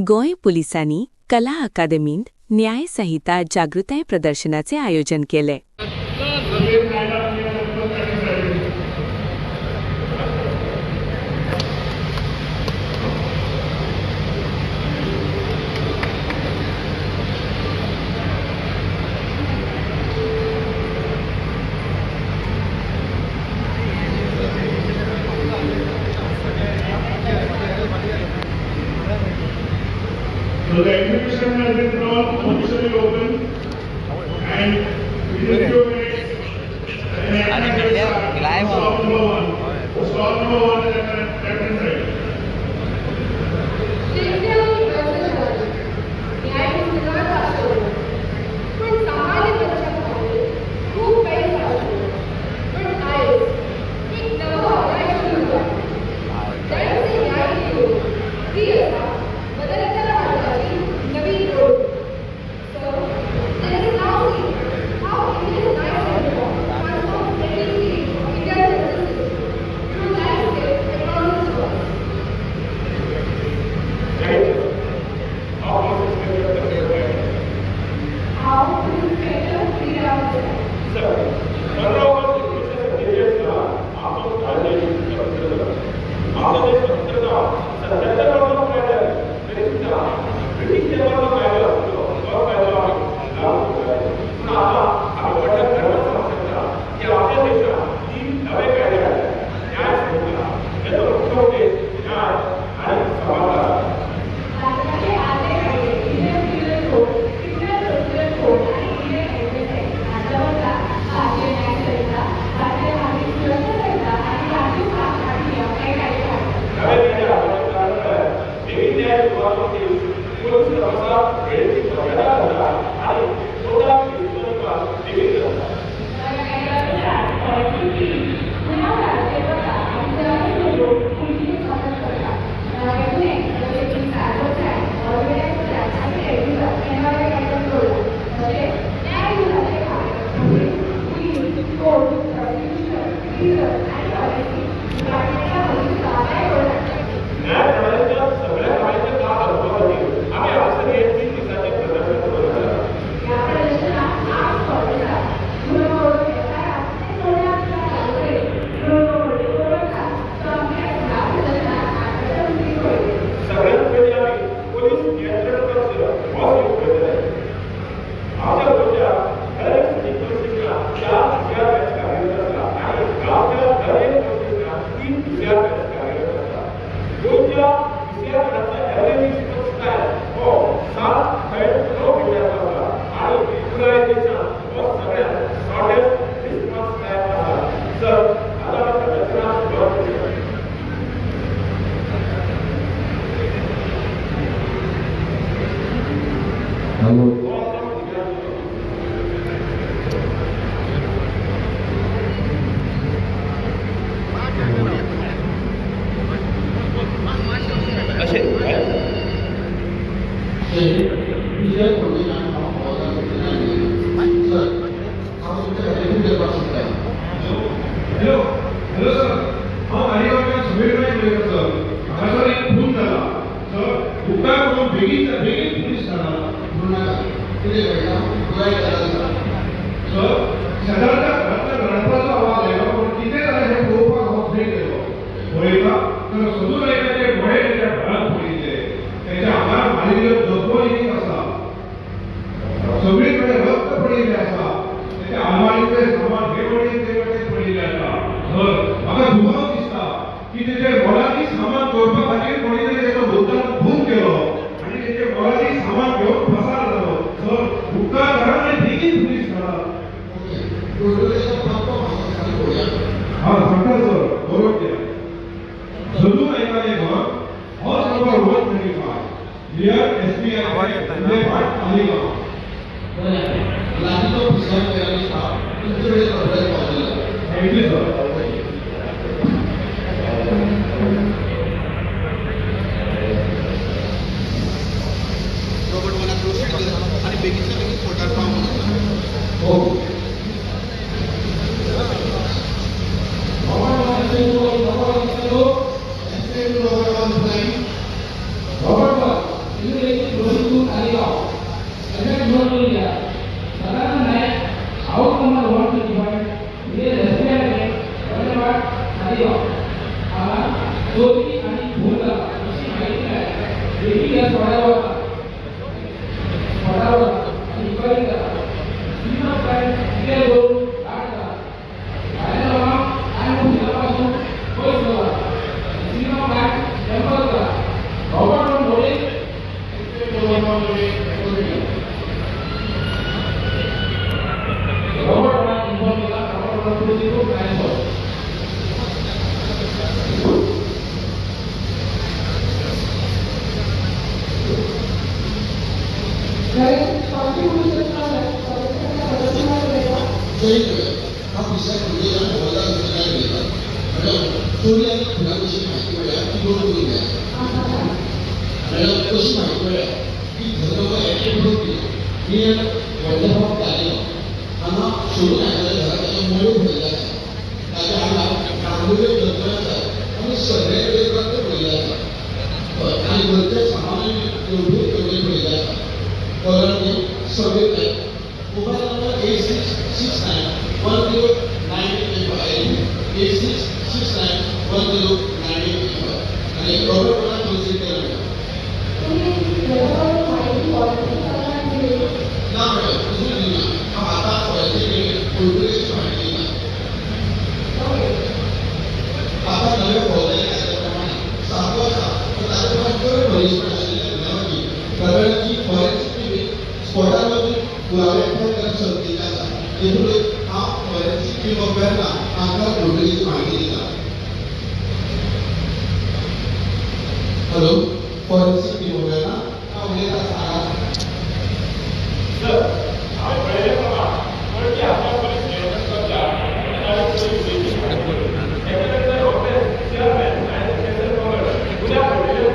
गोंय पुलिसांनी कला अकादमींत न्याय संहिता जागृताय प्रदर्शनाचे आयोजन केले. So the exhibition has been now officially open, and within few minutes, stall number one. Stall number one is at the left-hand side. Robert, देखील या सोहळ्यावर आणि इक्वालिटी करा सीमा काय इथे बोलून गाठ करा बाहेर लावा आणि जिल्हापासून होय लावा सीमा काय टेम्पल करा रॉबर्ट मोरे रॉबर्ट इन्फॉर्म केला रॉबर्ट प्रोसिजर ट्रान्सफर हा विषय म्हणजे या मोबाईलला काय मिळतात मॅडम थोडी आणि फुलाविषयी माहिती मिळाल्या ती दोन करून द्या मॅडम कशी माहिती मिळाल्या की धर्म ॲक्टिव्ह होती मी वडिलांबाबत आलेलो आणि सोडून आलेल्या घराच्या मुळे भरला त्याच्या आला कांदोळे जत्राचा आणि सगळ्या वेगवेगळ्या पहिला आणि वरच्या सामान्य तेवढे पहिला परंतु सगळे मोबाईल नंबर 8669109885 आणि रॉबर्ट मला प्रोसिड केला ना मॅडम तुम्ही आता कोर्पोरेशन माहिती आता नव्या बोलायला कायद्याप्रमाणे 7 वर्षापर्यंत पनिशमेंट असलेल्या गुन्ह्यामध्ये प्रकरणाची फॉरेन्सिक स्फोटामधून पुरावे करत संस्थेचा त्यामुळे हा फॉरेन्सिक टीम ऑफरला आमच्या कोर्पोरेशन माहिती दिला हॅलो फॉरेन्सिक टीम ऑफरला हा उल्लेख सांगा सर आम्ही पहिले बघा पण की आपल्या पोलीस नियंत्रणच्या त्याच्यानंतर ऑफिस चेअरमॅन आणि सेंट्रल गव्हर्नमेंट उद्या पडलेले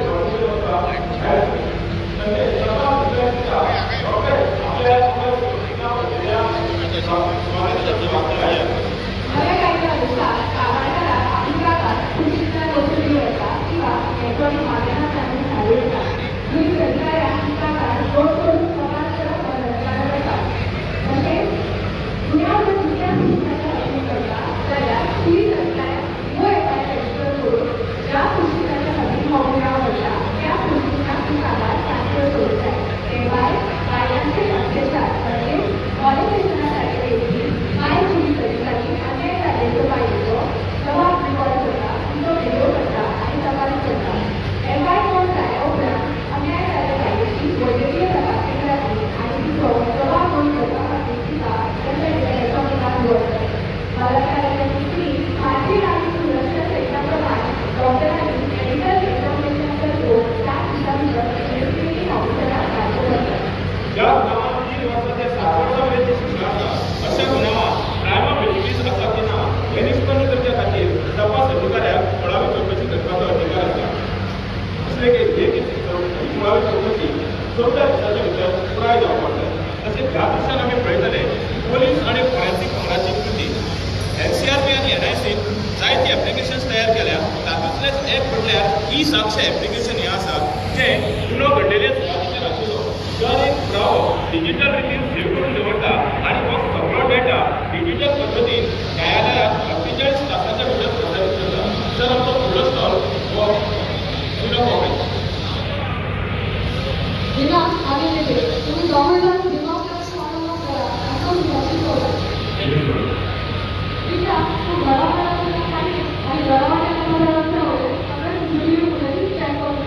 पोलीस आणि फॉरेन्सिक पंगडाची कृती NCRB आणि NIC जायती एप्लिकेशन्स तयार केल्या तातूंतलेच एक म्हटल्यार ई साक्ष एप्लिकेशन हें आसा जें गुन्हो घडलेले सुवातीचेर आशिल्लो तर एक पुरावो डिजिटल रितीन सेव्ह करून दवरता आनी हो सगळो डेटा डिजिटल पद्दतीन न्यायालयात 48 तासाच्या भितर प्रसारीत करता तर आमचो फुडलो स्टॉल हो गुन्हो कॉपरेज तुम्ही गव्हर्नमेंट डेमोक्रेसी फॉलो करा असं मी बोलतो ठीक आहे तो गव्हर्नमेंट आणि गव्हर्नमेंट अगर व्हिडिओ मध्ये चेक करू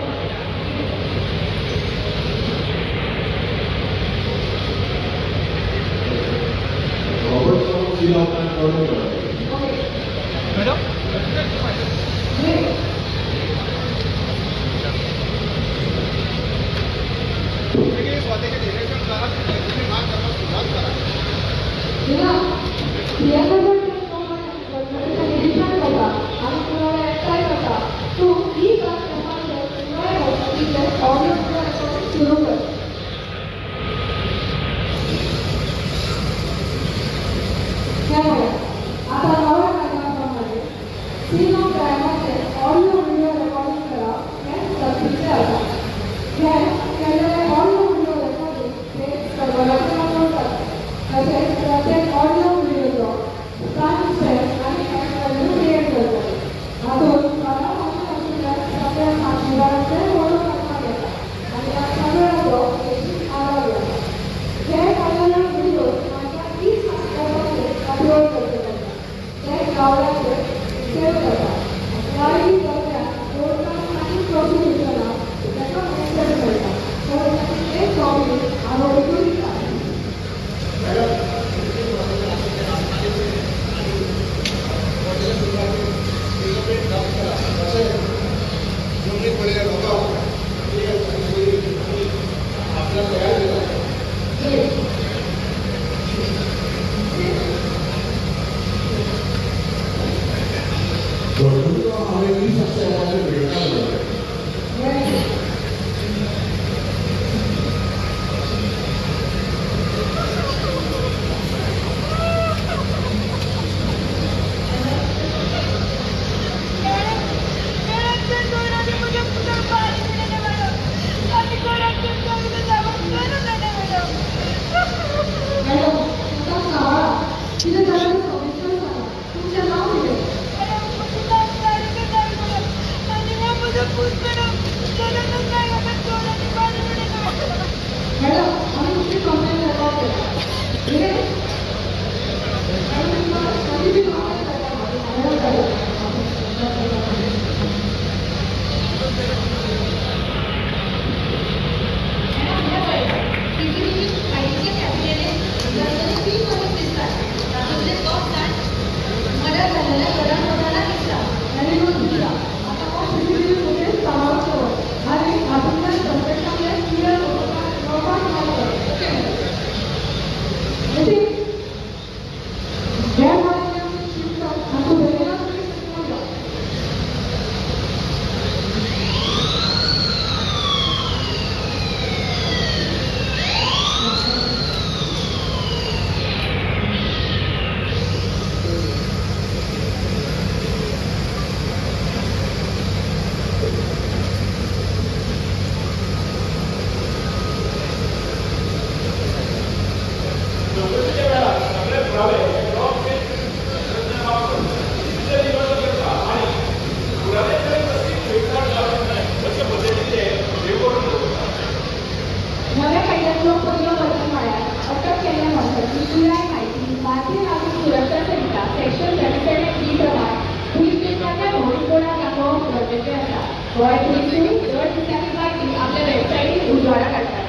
पहिल्या वर्तमानात अटक केल्यानंतर दुसऱ्या माहिती भारतीय नागरिक सुरक्षा संहिता सेक्शन 37B प्रमाण पोलीस स्टेशनाच्या भौतिकोडा दाखवून गरजेचे असतात. गोवा पोलीस दर दिसाची माहिती आपल्या वेबसाईटीत उजवाडा काढतात.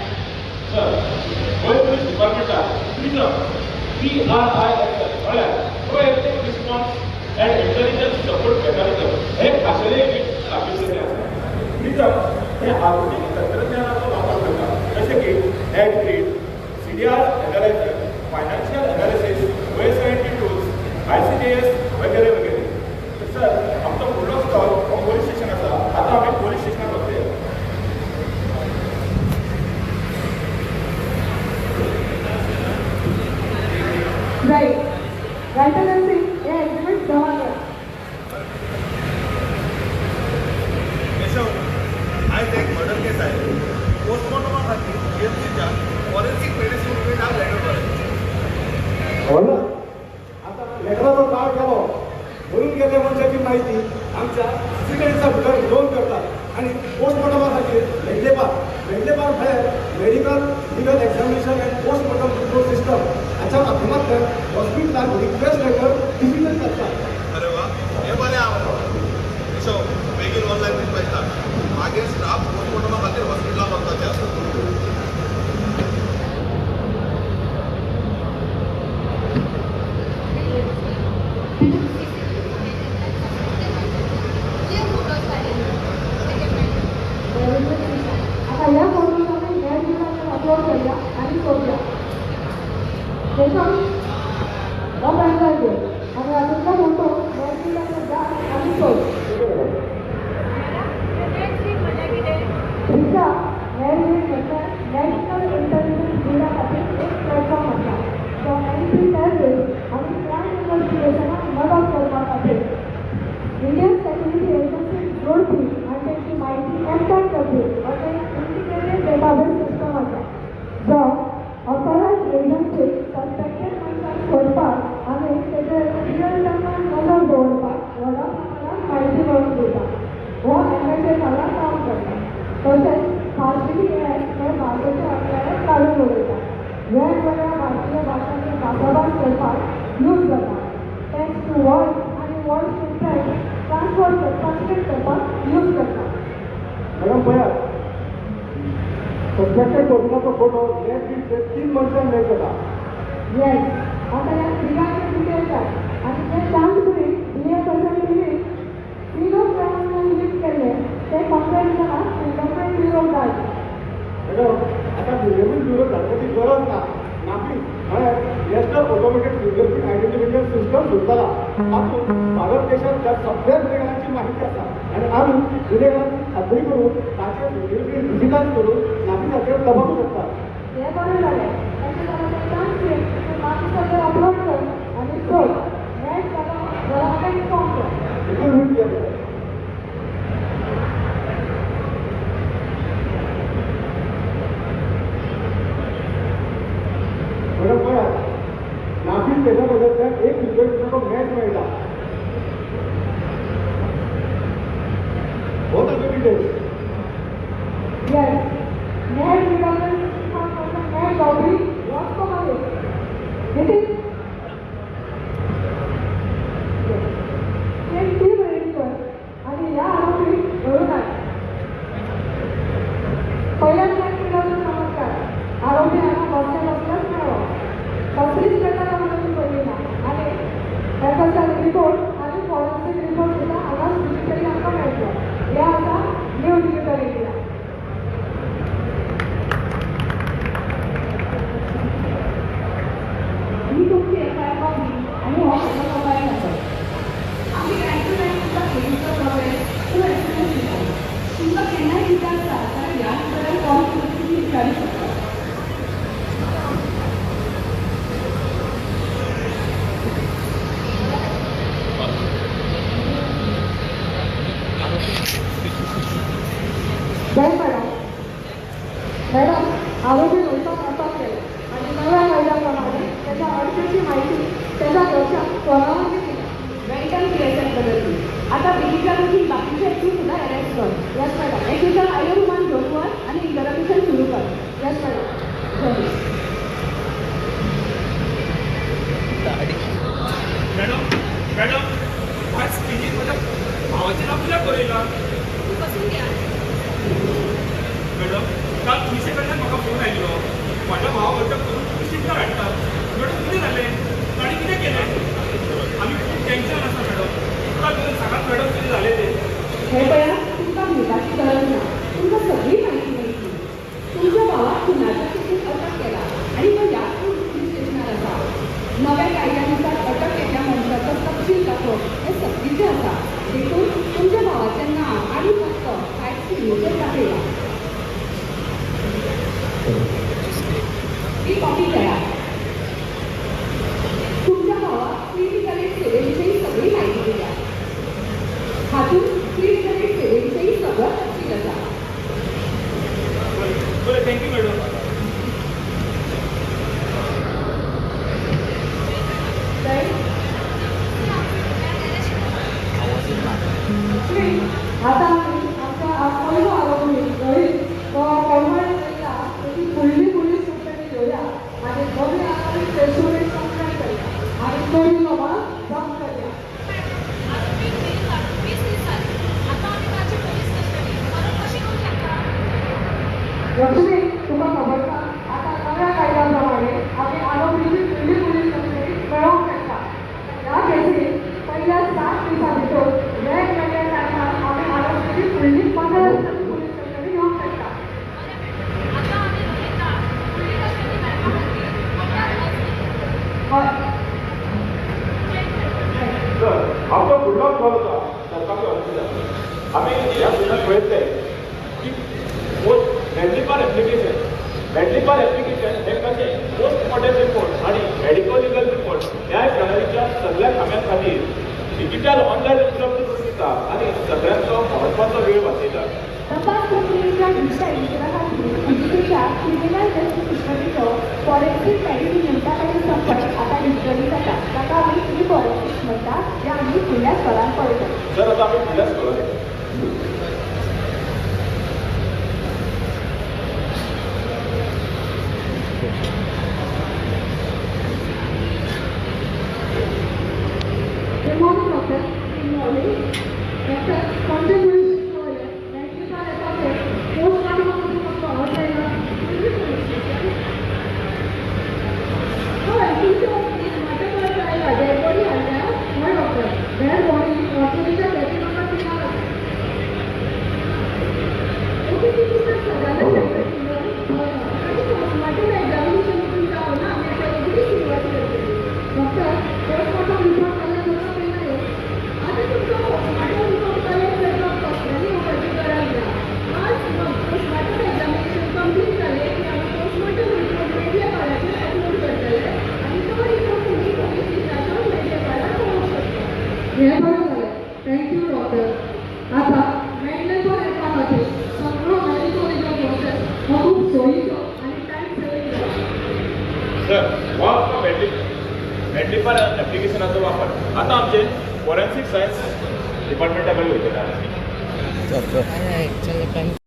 गोवा पोलीस डिपार्टमेंटात PRISL म्हळ्यार proactive response and intelligence support mechanism हे खाशेले लागू केले आसा. हे आधुनिक तंत्रज्ञानाचो वापर करतात, जसे की एड ग्रीड, CDR analyser, financial analysis, OSINT tools, ICDS वगैरे वगैरे. सर, आमचा फुडलो स्टॉल हो पोलीस स्टेशन आसा. आता आम्ही पोलीस स्टेशनात वतले. Right. Writer and sing, yeah, exhibit जमा कर. आज एक मर्डर केस आहे. पोस्टमॉर्टमासाठी GMCच्या फॉरेन्सिक मेडिसिन युनिट आज लेटर करायची. हो ना, आता लेकराचा काळ केलो म्हणून गेल्या मनशाची माहिती आमच्या सिक्युरिटीचा भितर नोंद करतात आणि पोस्टमॉर्टमासाठी मेडलेबार भायर medical legal examination and postmortem control system हाच्या माध्यमांतल्यान हॉस्पिटलाक रिक्वेस्ट लेटर डिस्ट्रीब्यूट करतात. अरे वा, हे बरें आसा. बेगीन ऑनलायन रिक्वेस्ट धाड. मागीर स्टाफ पोस्टमॉर्टमा खातीर हॉस्पिटलांत वचपाचें आसा. आता या फोटोज आम्ही नेट वर अपलोड करूया आणि सोडूया. त्याच्यावर पाहिजे आणि अजूनचा फोटो नेट वर जा आणि सोड. रिक्षा नॅशनल इंटेलिजन्स ब्युरो खातीर एक प्लॅटफॉर्म आसा जो एंट्री सर्वीस आनी क्रायम इन्व्हेस्टिगेशनाक मदत करपा खातीर इंडियन सेक्युरिटी एजन्सी जोडपी आनी तांची म्हायती एकठांय करपी अशें इंटिग्रेटेड डेटाबेस सिस्टम आसा जो ऑथरायज्ड एजन्सीक सस्पेक्टेड मनशाक सोडपाक आनी तेचेर रियल टायमान नजर दवरपाक व्हडा प्रमाणांत म्हायती मेळोवन दिता. हो एमएचए हांगा काम करता. तशेंच खाजगी हे भारताच्या आपल्याला काडून उडयता. वेगवेगळ्या भारतीय भाशांनी भासाभास करपाक यूज जाता. थँक्स टू वॉयस आनी वॉयस इन्फॅक्ट ट्रान्सलेट करपाक यूज करता. मॅडम पळयात, सब्जेक्टेड पर्सनाचो फोटो नेट 3 मनशांक मेळटा का? येस, आता ह्या तिघांचे डिटेल्स आहेत आणि जे चान्सफुली DA पर्सनली तिघो प्रमाणात लिस्ट केले ते कंप्लेंटला फिंगरप्रिंट ब्युरो जाय. मॅडम, आता फिंगरप्रिंट ब्युरो घालपाची गरज ना. नापी म्हळ्यार national automated fingerprint identification system सुद्दां तातूंत भारत देशांतल्या सगळ्या गुन्हेगारांची माहिती आसा आनी आमी गुन्हेगारांची खात्री करून ताचे फिंगरप्रिंट डिजिटायज करून नापीसाचेर तपासू शकतात. हे बरें जालें. तशेंच आतां ते ट्रान्सक्रिप्ट ते मागीर अपलोड कर आनी सोड. नेट जाता घरा इन्फॉर्म कर. एकूण रूट केले. मॅडम पळयात, नापीस तेच्या बद्दलच्यान एक रिक्वेस्टचो मॅच मेळटा. हो ताजो details. Yes, net department net गॉबरी वॉच मागे इट इज एक टीम रेडी कर आणि या आरोपी घडून आण. पहिल्याच नमस्कार. आरोपी हांगा बसल्याच मेळ्ळो. कसलीच प्रकार म्हणून पडली ना आनी ताका रिपोर्ट आनी फॉरेन्सीक रिपोर्ट सुद्दां हांगा डिजिटली आमकां मेळटलो. हे आसा न्यू डिजिटल इंडिया. ही तुमची FIR कॉपी आणि हो म्हजो मोबायल नंबर. आमी टायम टू टायम तुमकां फोनचो प्रोग्रेस टू एक्सपिरियन्स दिता. तुमकां केन्नाय विचारता जाल्यार ह्या नंबरार कॉल करून तुमी विचारूं शकता. जय मॅडम, आरोपी नुकसान अटक केले आणि नव्या कायद्याप्रमाणे त्याच्या अडचणीची माहिती त्याच्या लक्षात स्वतःवर दिली. मेडिकल क्रिएशन बदलली. आता डिजिटल बाकीचे तू सुद्धा अरेस्ट कर. Yes madam. एक दिवसात आयुर्मान जोडवर आणि इंटरप्रिशन सुरू कर. Yes madam. भावाक खुनाच्या केसीत अटक केला आणि तो याच पोलीस स्टेशनार आसा. नव्या कायद्यानुसार अटक केल्ल्या मनशाचो तपशील दाखोवप हें सक्तीचें आसा. देखून तुमच्या भावाचें नांव आनी पत्तो कांयच सिग्नेचर दाखयला. ही कॉपी तयार. तुमच्या भावाक क्लिनिकल एड सेवेविशयी सगळी माहिती दिल्या. हातून क्लिनिकल एड सेवेविशयी सगळो तपशील आसा. बरं, थँक्यू मॅडम. आता आम्ही आमच्या पहिलो आरोपी रोहित कळमळे केला त्याची फुडली पोलीस कंप्लेंट घेऊया आणि नवी आरोपी फेसबुक कंप्लेंट करूया आणि नवी लोकां जप्त करूया. लक्ष्मी तुका खबर का आता नव्या कायद्याप्रमाणे आम्ही आरोपीची फुडली पोलीस कंप्लेंट मेळोवंक शकता. ह्या केसीत पहिल्या 7 दिवसां भितर वेगवेगळ्या टायमार आम्ही आरोपीची फुडली 15 दिवसांची पोलीस कंप्लेंट घेवंक शकता. हय. सर, आमचो फुडलो सवाल आसा सरकारी ऑफिसार. आमी ह्या फिल्डांत पळयतले की मेडिकल एप्लिकेशन हे कशें पोस्टमॉर्टम रिपोर्ट आणि मेडिकल लिगल रिपोर्ट ह्या प्रणालीच्या सगळ्या कामां खातीर डिजिटल ऑनलायन उपलब्ध करून दिता आणि सगळ्यांचो महत्वाचो वेळ वाचयता. तपास प्रक्रियेच्या डिजिटलीकरणाखातीर डिस्ट्रिक्टच्या क्रिमिनल जस्टीस सिस्टमीचो फॉरेन्सिक मेडिसिन युनिटा कडेन संपर्क आता डिजिटली जाता. ताका आमी ई-फॉरेन्सिक्स म्हणटा जे आमी फुडल्या स्तरान पळयता. सर, आता आमी फुडल्या स्तरार Good morning, doctor. Good morning. Doctor, contribution for you. Thank you for the doctor. Postmortem of the outside of Oh, I think so. Matter for trial. Dead body under. No, doctor. Dead body. Hospital getting on the signal. Okay, this is the surveillance. Matter examination is down. I'm going to see what it is. Doctor, postmortem report. आता तुमचा postmortem report collect करपाक कसल्यानी येवपाची गरज ना. आज मग postmortem examination complete जालें की आमी पोस्टमॉर्टम रिपोर्ट मेडिया कार्डाचेर अपलोड करतले आनी तो रिपोर्ट तुमी पोलीस स्टेशनाचो मेडिया कार्डार पळोवंक शकता. हें बरें जालें. Thank you doctor. आतां मेडिकल येवपा खातीर सगळो मेडिकल लिगल प्रोसेस हो खूब सोयीचो आनी टायम सेवींग जाला. सर, हो आमचो मेडिकल एप्लिकेशनाचो वापर आता आमचे फॉरेन्सिक सायन्स डिपार्टमेंटा कडेन वयतले.